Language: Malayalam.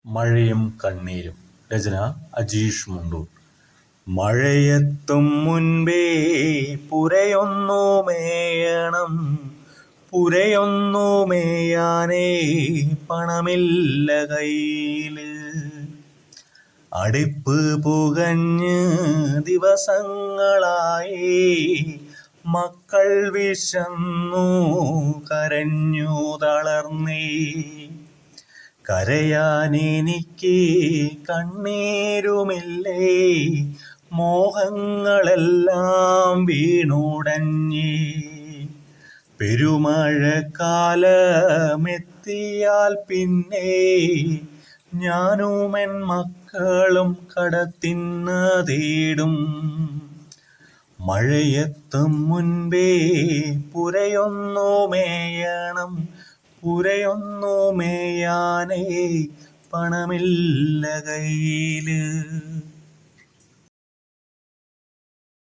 മഴയും കണ്ണീരും. രചന അജീഷ് മുണ്ടൂർ. മഴയെത്തും മുൻപേ പുരയൊന്നു മേയണം, പുരയൊന്നു മേയാനേ പണമില്ല കയ്യില്. അടുപ്പ് പുകഞ്ഞ് ദിവസങ്ങളായി, മക്കൾ വിശന്നു കരഞ്ഞു തളർന്നേ. കരയാനെനിക്ക് കണ്ണീരുമില്ലേ, മോഹങ്ങളെല്ലാം വീണുടഞ്ഞേ. പെരുമഴക്കാലമെത്തിയാൽ പിന്നെ ഞാനുമെൻ മക്കളും കടത്തിണ്ണ തേടും. മഴയെത്തും മുൻപേ പുരയൊന്നു മേയണം, പുരയൊന്നു മേയാനേ പണമില്ല കയ്യില്.